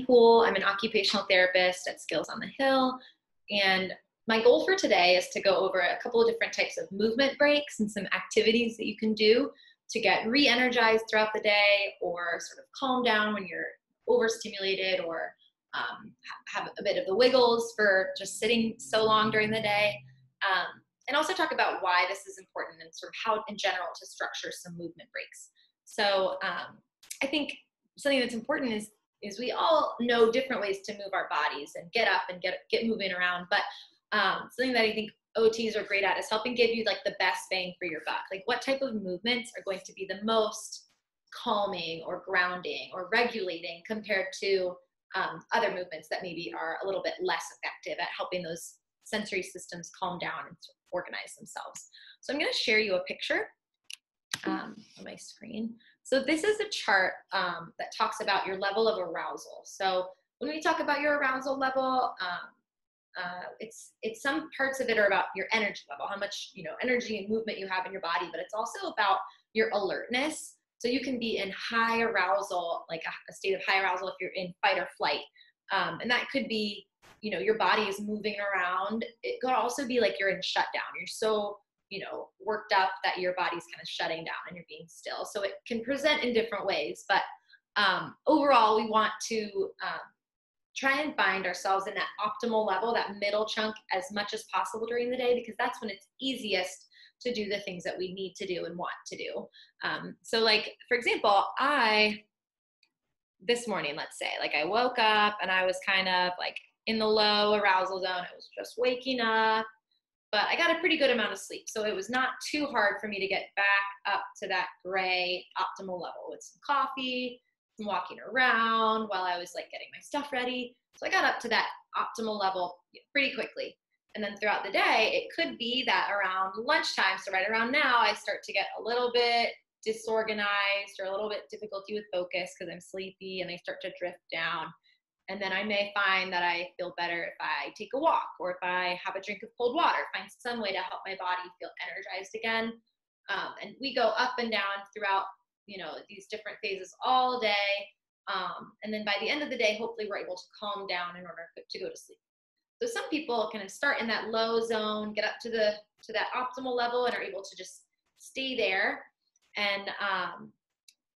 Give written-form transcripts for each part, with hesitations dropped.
Poole. I'm an occupational therapist at Skills on the Hill. And my goal for today is to go over a couple of different types of movement breaks and some activities that you can do to get re-energized throughout the day, or sort of calm down when you're overstimulated, or have a bit of the wiggles for just sitting so long during the day. And also talk about why this is important and sort of how in general to structure some movement breaks. So I think something that's important is we all know different ways to move our bodies and get up and get moving around. But something that I think OTs are great at is helping give you like the best bang for your buck. Like what type of movements are going to be the most calming or grounding or regulating compared to other movements that maybe are a little bit less effective at helping those sensory systems calm down and sort of organize themselves. So I'm going to share you a picture on my screen. So this is a chart that talks about your level of arousal. So when we talk about your arousal level, it's some parts of it are about your energy level, how much energy and movement you have in your body, but it's also about your alertness. So you can be in high arousal, like a state of high arousal if you're in fight or flight, and that could be your body is moving around. It could also be like you're in shutdown. You're so worked up that your body's kind of shutting down and you're being still. So it can present in different ways, but overall we want to try and find ourselves in that optimal level, that middle chunk, as much as possible during the day, because that's when it's easiest to do the things that we need to do and want to do. So like, for example, this morning, let's say, like I woke up and I was kind of like in the low arousal zone. I was just waking up, but I got a pretty good amount of sleep. So it was not too hard for me to get back up to that gray optimal level with some coffee, some walking around while I was like getting my stuff ready. So I got up to that optimal level pretty quickly. And then throughout the day, it could be that around lunchtime, so right around now, I start to get a little bit disorganized or a little bit difficulty with focus because I'm sleepy, and I start to drift down. And then I may find that I feel better if I take a walk, or if I have a drink of cold water, find some way to help my body feel energized again. And we go up and down throughout, these different phases all day. And then by the end of the day, hopefully we're able to calm down in order to go to sleep. So some people kind of start in that low zone, get up to that optimal level, and are able to just stay there. And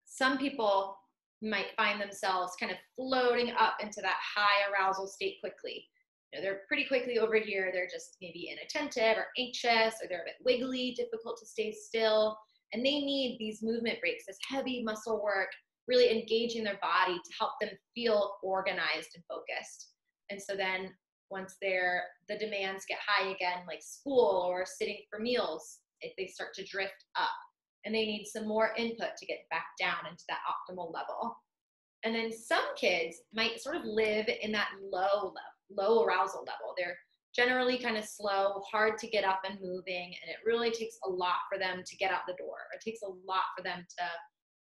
some people might find themselves kind of floating up into that high arousal state quickly. They're pretty quickly over here. They're just maybe inattentive or anxious, or they're a bit wiggly, difficult to stay still. And they need these movement breaks, this heavy muscle work, really engaging their body to help them feel organized and focused. And so then once the demands get high again, like school or sitting for meals, they start to drift up, and they need some more input to get back down into that optimal level. And then some kids might sort of live in that low arousal level. They're generally kind of slow, hard to get up and moving, and it really takes a lot for them to get out the door. It takes a lot for them to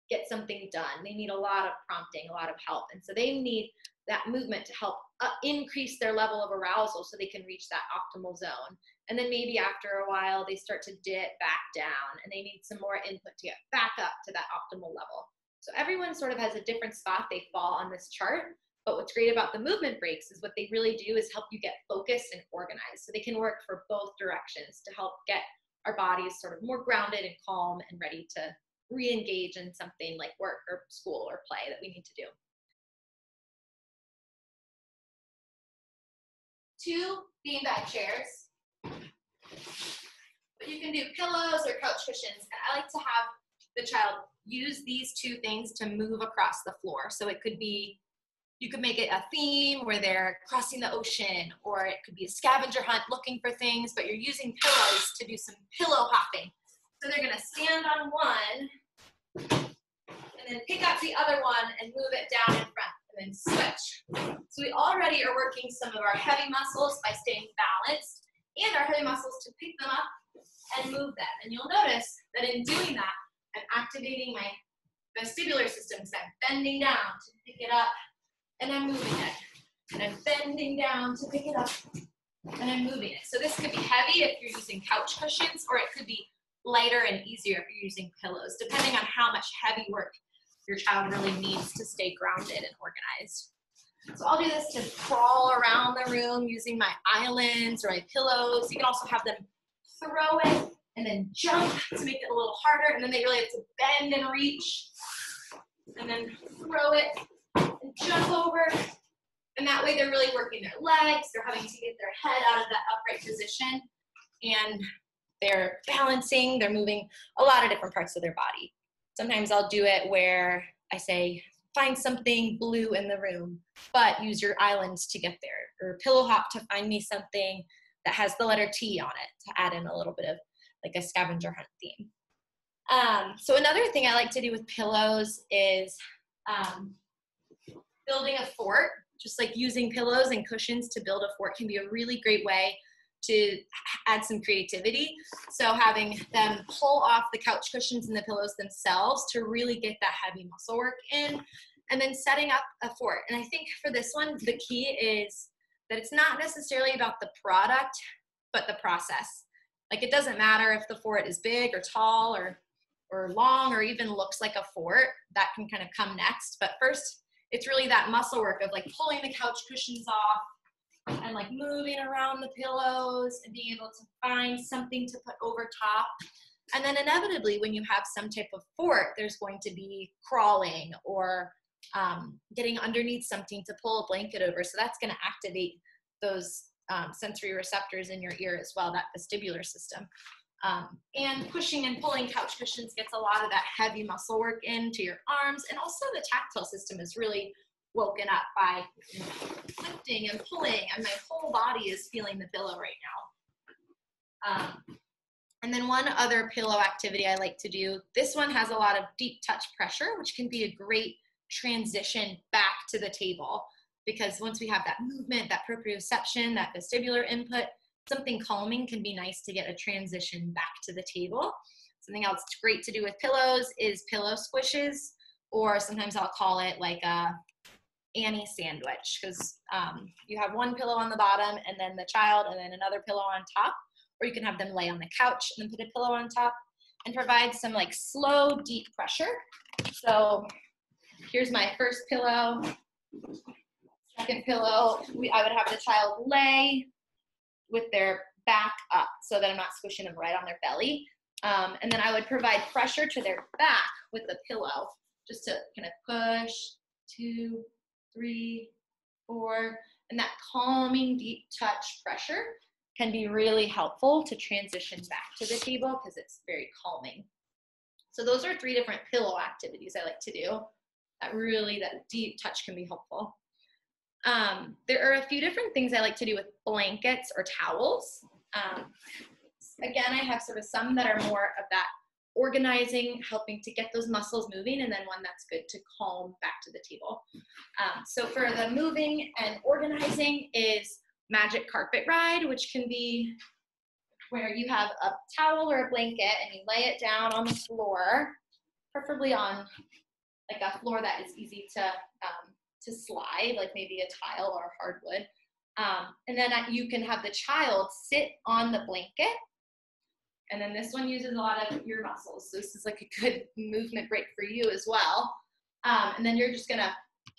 get something done. They need a lot of prompting, a lot of help. And so they need that movement to help increase their level of arousal so they can reach that optimal zone. And then maybe after a while, they start to dip back down, and they need some more input to get back up to that optimal level. So everyone sort of has a different spot they fall on this chart. But what's great about the movement breaks is what they really do is help you get focused and organized. So they can work for both directions to help get our bodies sort of more grounded and calm and ready to re-engage in something like work or school or play that we need to do. 2 beanbag chairs. But you can do pillows or couch cushions. And I like to have the child use these 2 things to move across the floor. So it could be, you could make it a theme where they're crossing the ocean, or it could be a scavenger hunt looking for things, but you're using pillows to do some pillow hopping. So they're gonna stand on one and then pick up the other one and move it down in front, and then switch. So we already are working some of our heavy muscles by staying balanced, and our heavy muscles to pick them up and move them. And you'll notice that in doing that, I'm activating my vestibular system, because I'm bending down to pick it up, and I'm moving it. And I'm bending down to pick it up, and I'm moving it. So this could be heavy if you're using couch cushions, or it could be lighter and easier if you're using pillows, depending on how much heavy work your child really needs to stay grounded and organized. So I'll do this to crawl around the room using my islands or my pillows. You can also have them throw it and then jump to make it a little harder, and then they really have to bend and reach, and then throw it and jump over. And that way they're really working their legs, they're having to get their head out of that upright position, and they're balancing, they're moving a lot of different parts of their body. Sometimes I'll do it where I say, find something blue in the room, but use your islands to get there, or pillow hop to find me something that has the letter T on it to add in a little bit of like a scavenger hunt theme. So another thing I like to do with pillows is building a fort. Just like using pillows and cushions to build a fort can be a really great way to add some creativity. So having them pull off the couch cushions and the pillows themselves to really get that heavy muscle work in, and then setting up a fort. And I think for this one, the key is that it's not necessarily about the product, but the process. Like it doesn't matter if the fort is big or tall or long or even looks like a fort, that can kind of come next. But first, it's really that muscle work of like pulling the couch cushions off and like moving around the pillows and being able to find something to put over top. And then inevitably when you have some type of fort, there's going to be crawling or getting underneath something to pull a blanket over. So that's going to activate those sensory receptors in your ear as well, that vestibular system. And pushing and pulling couch cushions gets a lot of that heavy muscle work into your arms, and also the tactile system is really woken up by lifting and pulling, and my whole body is feeling the pillow right now. And then one other pillow activity I like to do, this one has a lot of deep touch pressure, which can be a great transition back to the table, because once we have that movement, that proprioception, that vestibular input, something calming can be nice to get a transition back to the table. Something else great to do with pillows is pillow squishes, or sometimes I'll call it like a Annie sandwich, because you have one pillow on the bottom and then the child and then another pillow on top, or you can have them lay on the couch and then put a pillow on top and provide some like slow, deep pressure. So here's my first pillow, second pillow. I would have the child lay with their back up so that I'm not squishing them right on their belly. And then I would provide pressure to their back with the pillow, just to kind of push, 2, 3, 4, and that calming deep touch pressure can be really helpful to transition back to the table because it's very calming. So those are 3 different pillow activities I like to do. That deep touch can be helpful. There are a few different things I like to do with blankets or towels. Again, I have sort of some that are more of that organizing, helping to get those muscles moving, and then one that's good to calm back to the table. So for the moving and organizing is Magic Carpet Ride, which can be where you have a towel or a blanket and you lay it down on the floor, preferably on like a floor that is easy to slide, like maybe a tile or hardwood. And then you can have the child sit on the blanket. And then this one uses a lot of your muscles. So this is like a good movement break for you as well. And then you're just gonna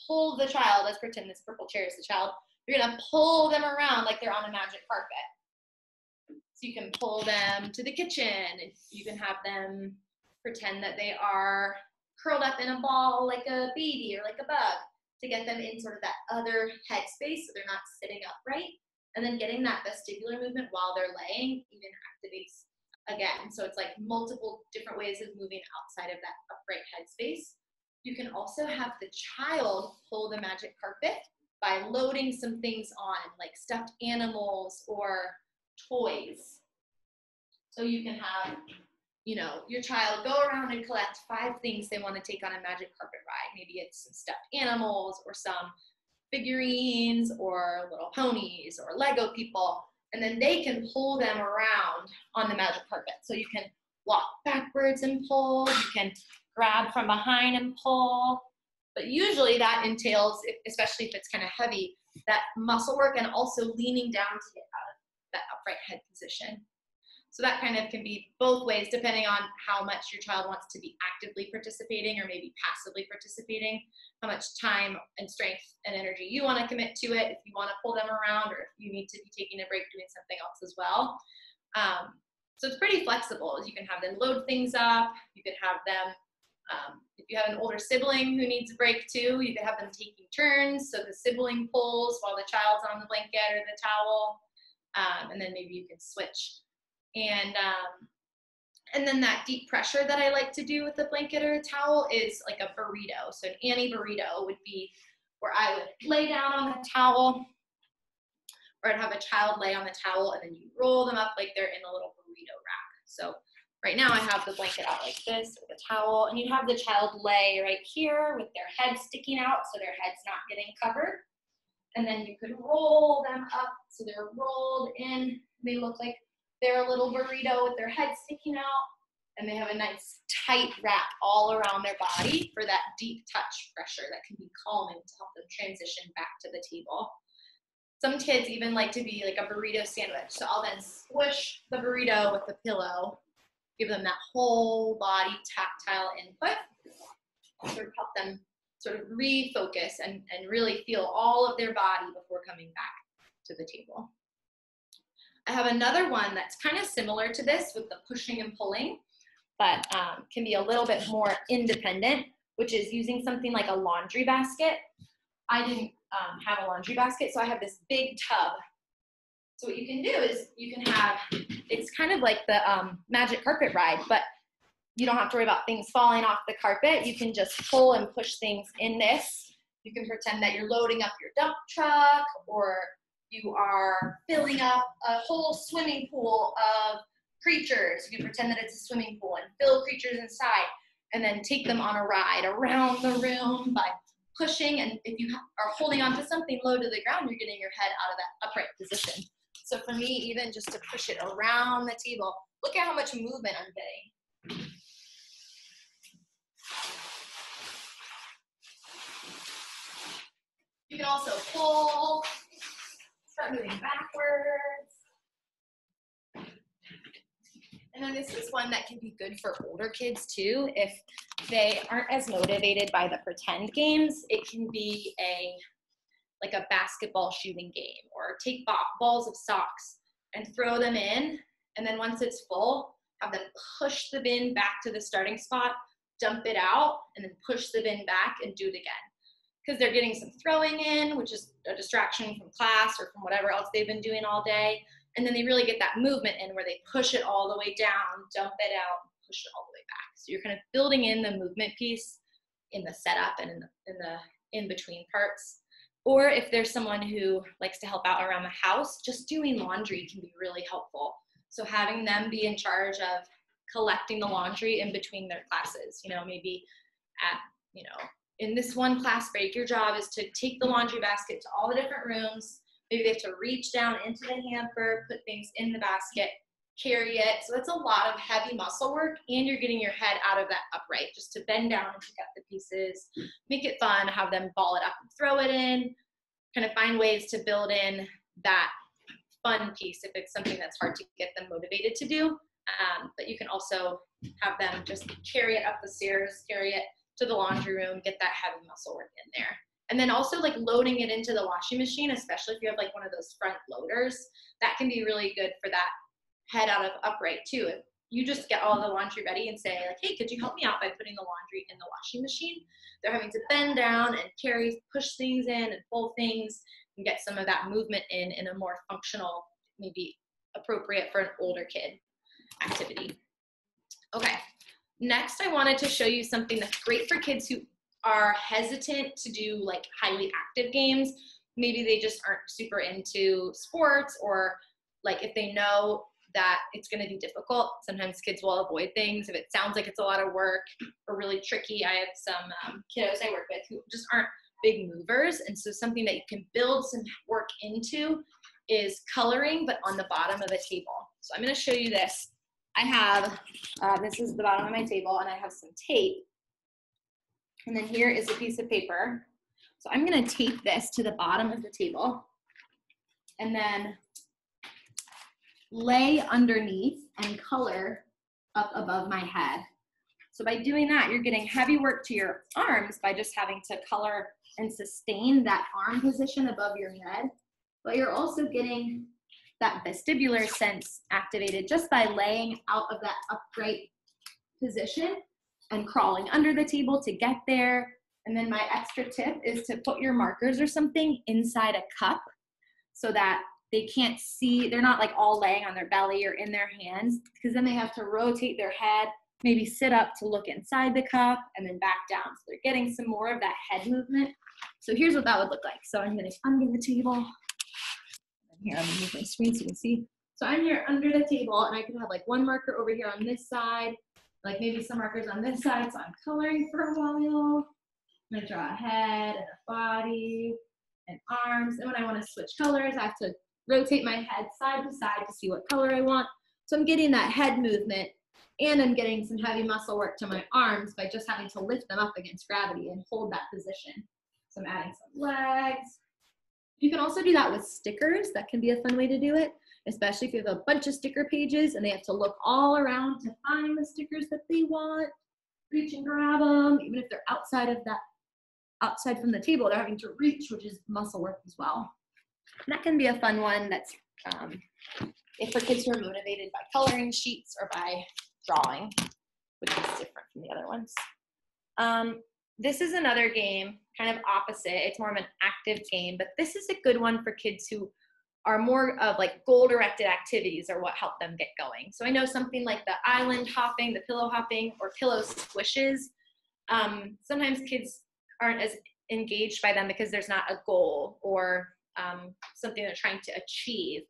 pull the child, let's pretend this purple chair is the child. You're gonna pull them around like they're on a magic carpet. So you can pull them to the kitchen, and you can have them pretend that they are curled up in a ball like a baby or like a bug, to get them in sort of that other headspace so they're not sitting upright. And then getting that vestibular movement while they're laying even activates again. So it's like multiple different ways of moving outside of that upright headspace. You can also have the child pull the magic carpet by loading some things on, like stuffed animals or toys. So you can have, you know, your child go around and collect 5 things they want to take on a magic carpet ride. Maybe it's some stuffed animals or some figurines or little ponies or Lego people, and then they can pull them around on the magic carpet. So you can walk backwards and pull, you can grab from behind and pull, but usually that entails, especially if it's kind of heavy, that muscle work and also leaning down to get out of that upright head position. So that kind of can be both ways depending on how much your child wants to be actively participating or maybe passively participating, how much time and strength and energy you want to commit to it, if you want to pull them around or if you need to be taking a break doing something else as well. So it's pretty flexible. You can have them load things up. You could have them, if you have an older sibling who needs a break too, you could have them taking turns. So the sibling pulls while the child's on the blanket or the towel. And then maybe you can switch. And then that deep pressure that I like to do with a blanket or a towel is like a burrito. So an Annie burrito would be where I would lay down on the towel, or I'd have a child lay on the towel and then you roll them up like they're in a little burrito rack. So right now I have the blanket out like this with a towel, and you'd have the child lay right here with their head sticking out so their head's not getting covered. And then you could roll them up so they're rolled in. They look like they're a little burrito with their head sticking out, and they have a nice tight wrap all around their body for that deep touch pressure that can be calming to help them transition back to the table. Some kids even like to be like a burrito sandwich. So I'll then squish the burrito with the pillow, give them that whole body tactile input, sort of help them sort of refocus and really feel all of their body before coming back to the table. I have another one that's kind of similar to this with the pushing and pulling, but can be a little bit more independent, which is using something like a laundry basket. I didn't have a laundry basket, so I have this big tub. So what you can do is you can have, it's kind of like the magic carpet ride, but you don't have to worry about things falling off the carpet. You can just pull and push things in this. You can pretend that you're loading up your dump truck, or you are filling up a whole swimming pool of creatures. You can pretend that it's a swimming pool and fill creatures inside, and then take them on a ride around the room by pushing. And if you are holding onto something low to the ground, you're getting your head out of that upright position. So for me, even just to push it around the table, look at how much movement I'm getting. You can also pull, start moving backwards. And then this is one that can be good for older kids too. If they aren't as motivated by the pretend games, it can be like a basketball shooting game, or take balls of socks and throw them in. And then once it's full, have them push the bin back to the starting spot, dump it out, and then push the bin back and do it again. Because they're getting some throwing in, which is a distraction from class or from whatever else they've been doing all day. And then they really get that movement in where they push it all the way down, dump it out, push it all the way back. So you're kind of building in the movement piece in the setup and in the in-between parts. Or if there's someone who likes to help out around the house, just doing laundry can be really helpful. So having them be in charge of collecting the laundry in between their classes, maybe at, in this one class break, your job is to take the laundry basket to all the different rooms. Maybe they have to reach down into the hamper, put things in the basket, carry it. So that's a lot of heavy muscle work, and you're getting your head out of that upright, just to bend down and pick up the pieces, make it fun, have them ball it up and throw it in, kind of find ways to build in that fun piece if it's something that's hard to get them motivated to do. But you can also have them just carry it up the stairs, carry it to the laundry room, get that heavy muscle work in there. And then also like loading it into the washing machine, especially if you have like one of those front loaders, that can be really good for that head out of upright too. If you just get all the laundry ready and say like, hey, could you help me out by putting the laundry in the washing machine? They're having to bend down and push things in and pull things and get some of that movement in a more functional, maybe appropriate for an older kid activity. Okay, next I wanted to show you something that's great for kids who are hesitant to do like highly active games. Maybe they just aren't super into sports, or like if they know that it's going to be difficult, sometimes kids will avoid things if it sounds like it's a lot of work or really tricky. I have some kiddos I work with who just aren't big movers, and so something that you can build some work into is coloring, but on the bottom of a table. So I'm going to show you this. I have, this is the bottom of my table, and I have some tape. And then here is a piece of paper. So I'm going to tape this to the bottom of the table. And then lay underneath and color up above my head. So by doing that, you're getting heavy work to your arms by just having to color and sustain that arm position above your head, but you're also getting that vestibular sense activated just by laying out of that upright position and crawling under the table to get there. And then my extra tip is to put your markers or something inside a cup so that they can't see, they're not like all laying on their belly or in their hands, because then they have to rotate their head, maybe sit up to look inside the cup and then back down. So they're getting some more of that head movement. So here's what that would look like. So I'm getting under the table. And here, I'm gonna move my screen so you can see. So I'm here under the table and I can have like one marker over here on this side, like maybe some markers on this side. So I'm coloring for a while. I'm gonna draw a head and a body and arms. And when I wanna switch colors, I have to rotate my head side to side to see what color I want. So I'm getting that head movement and I'm getting some heavy muscle work to my arms by just having to lift them up against gravity and hold that position. So I'm adding some legs. You can also do that with stickers. That can be a fun way to do it, especially if you have a bunch of sticker pages and they have to look all around to find the stickers that they want. Reach and grab them, even if they're outside from the table, they're having to reach, which is muscle work as well. And that can be a fun one that's if for kids who are motivated by coloring sheets or by drawing, which is different from the other ones. This is another game, kind of opposite. It's more of an active game, but this is a good one for kids who are more of like goal-directed activities are what help them get going. So I know something like the island hopping, the pillow hopping, or pillow squishes. Sometimes kids aren't as engaged by them because there's not a goal or something they're trying to achieve.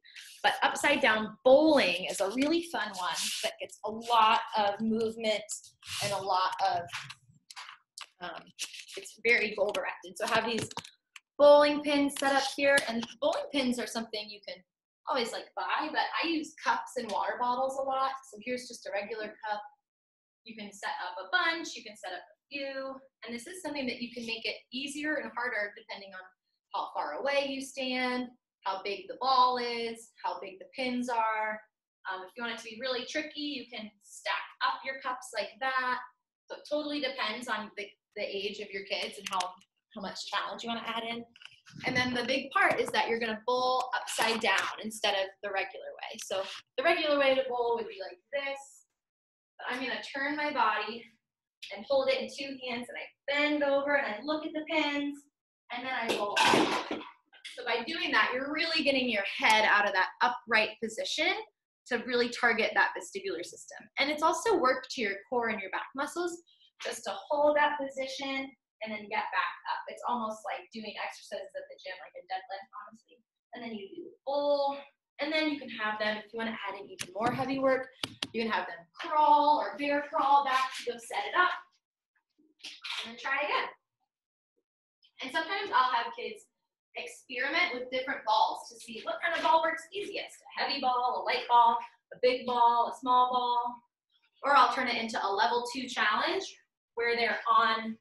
But upside down bowling is a really fun one that gets a lot of movement and a lot of, it's very goal directed. So I have these bowling pins set up here, and bowling pins are something you can always like buy, but I use cups and water bottles a lot. So here's just a regular cup. You can set up a bunch, you can set up a few, and this is something that you can make it easier and harder depending on how far away you stand, how big the ball is, how big the pins are. If you want it to be really tricky, you can stack up your cups like that. So it totally depends on the age of your kids and how much challenge you want to add in. And then the big part is that you're going to bowl upside down instead of the regular way. So the regular way to bowl would be like this. But I'm going to turn my body and hold it in two hands, and I bend over and I look at the pins, and then I bowl. So by doing that, you're really getting your head out of that upright position to really target that vestibular system. And it's also work to your core and your back muscles just to hold that position and then get back up. It's almost like doing exercises at the gym, like a deadlift, honestly. And then you do bowl, and then you can have them, if you want to add in even more heavy work, you can have them crawl or bear crawl back to go set it up, and then try again. And sometimes I'll have kids experiment with different balls to see what kind of ball works easiest. A heavy ball, a light ball, a big ball, a small ball. Or I'll turn it into a level 2 challenge where they're on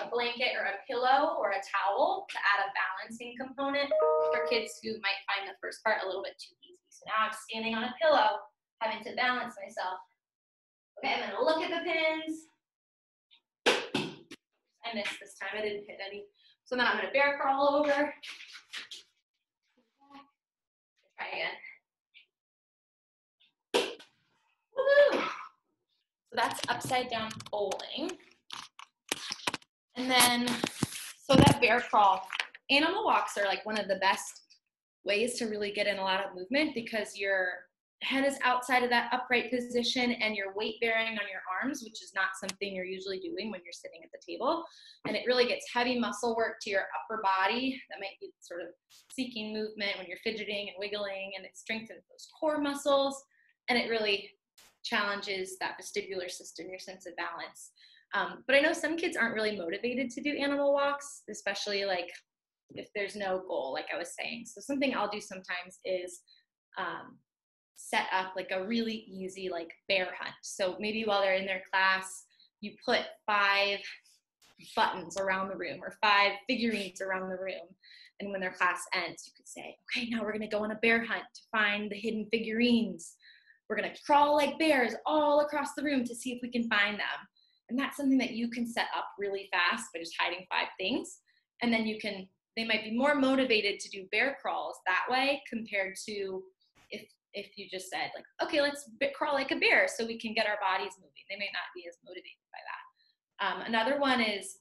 a blanket or a pillow or a towel to add a balancing component for kids who might find the first part a little bit too easy. So now I'm standing on a pillow, having to balance myself. Okay, I'm gonna look at the pins. I missed this time, I didn't hit any. So then I'm gonna bear crawl over. Try again. Woo! So that's upside down bowling. And then, so that bear crawl, animal walks are like one of the best ways to really get in a lot of movement because your head is outside of that upright position and you're weight bearing on your arms, which is not something you're usually doing when you're sitting at the table. And it really gets heavy muscle work to your upper body that might be sort of seeking movement when you're fidgeting and wiggling, and it strengthens those core muscles, and it really challenges that vestibular system, your sense of balance. But I know some kids aren't really motivated to do animal walks, especially like if there's no goal, like I was saying. So something I'll do sometimes is set up like a really easy like bear hunt. So maybe while they're in their class, you put 5 buttons around the room or 5 figurines around the room. And when their class ends, you could say, okay, now we're going to go on a bear hunt to find the hidden figurines. We're going to crawl like bears all across the room to see if we can find them. And that's something that you can set up really fast by just hiding 5 things. And then they might be more motivated to do bear crawls that way compared to if you just said like, okay, let's crawl like a bear so we can get our bodies moving. They may not be as motivated by that. Another one is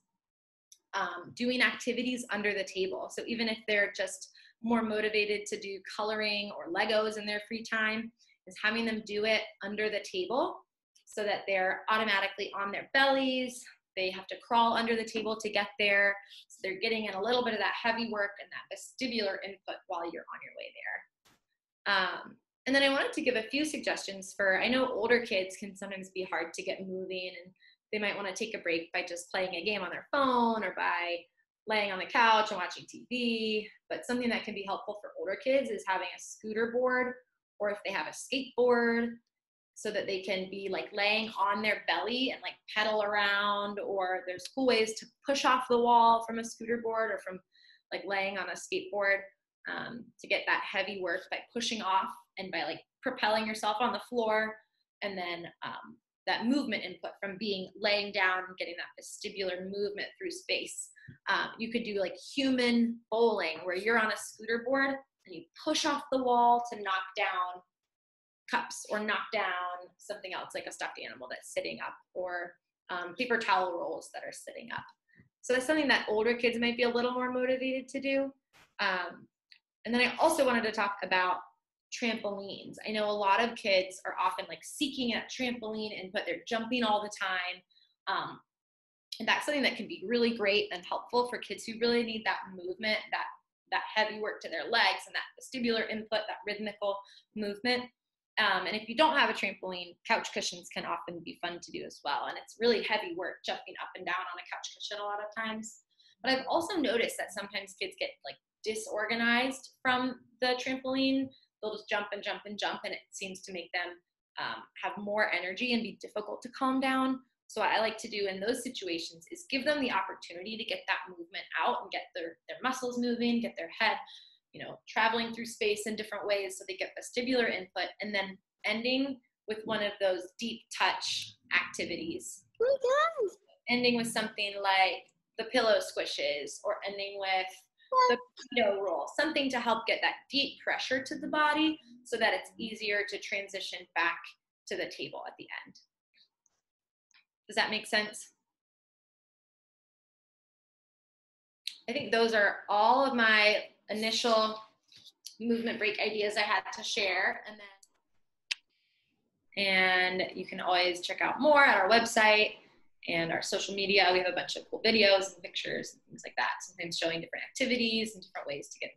doing activities under the table. So even if they're just more motivated to do coloring or Legos in their free time, is having them do it under the table so that they're automatically on their bellies. They have to crawl under the table to get there. So they're getting in a little bit of that heavy work and that vestibular input while you're on your way there. And then I wanted to give a few suggestions I know older kids can sometimes be hard to get moving, and they might want to take a break by just playing a game on their phone or by laying on the couch and watching TV. But something that can be helpful for older kids is having a scooter board, or if they have a skateboard, so that they can be like laying on their belly and like pedal around. Or there's cool ways to push off the wall from a scooter board or from like laying on a skateboard to get that heavy work by pushing off and by like propelling yourself on the floor. And then that movement input from laying down and getting that vestibular movement through space. You could do like human bowling, where you're on a scooter board and you push off the wall to knock down cups or knock down something else like a stuffed animal that's sitting up, or paper towel rolls that are sitting up. So that's something that older kids might be a little more motivated to do. And then I also wanted to talk about trampolines. I know a lot of kids are often like seeking at trampoline input. They're jumping all the time. And that's something that can be really great and helpful for kids who really need that movement, that heavy work to their legs and that vestibular input, that rhythmical movement. And if you don't have a trampoline, couch cushions can often be fun to do as well. And it's really heavy work jumping up and down on a couch cushion a lot of times. But I've also noticed that sometimes kids get like disorganized from the trampoline. They'll just jump and jump and jump, and it seems to make them have more energy and be difficult to calm down. So what I like to do in those situations is give them the opportunity to get that movement out and get their muscles moving, get their head, traveling through space in different ways so they get vestibular input, and then ending with one of those deep touch activities. Oh my God. Ending with something like the pillow squishes, or ending with the keto roll, something to help get that deep pressure to the body so that it's easier to transition back to the table at the end. Does that make sense? I think those are all of my initial movement break ideas I had to share. And you can always check out more at our website and our social media. We have a bunch of cool videos and pictures and things like that, sometimes showing different activities and different ways to get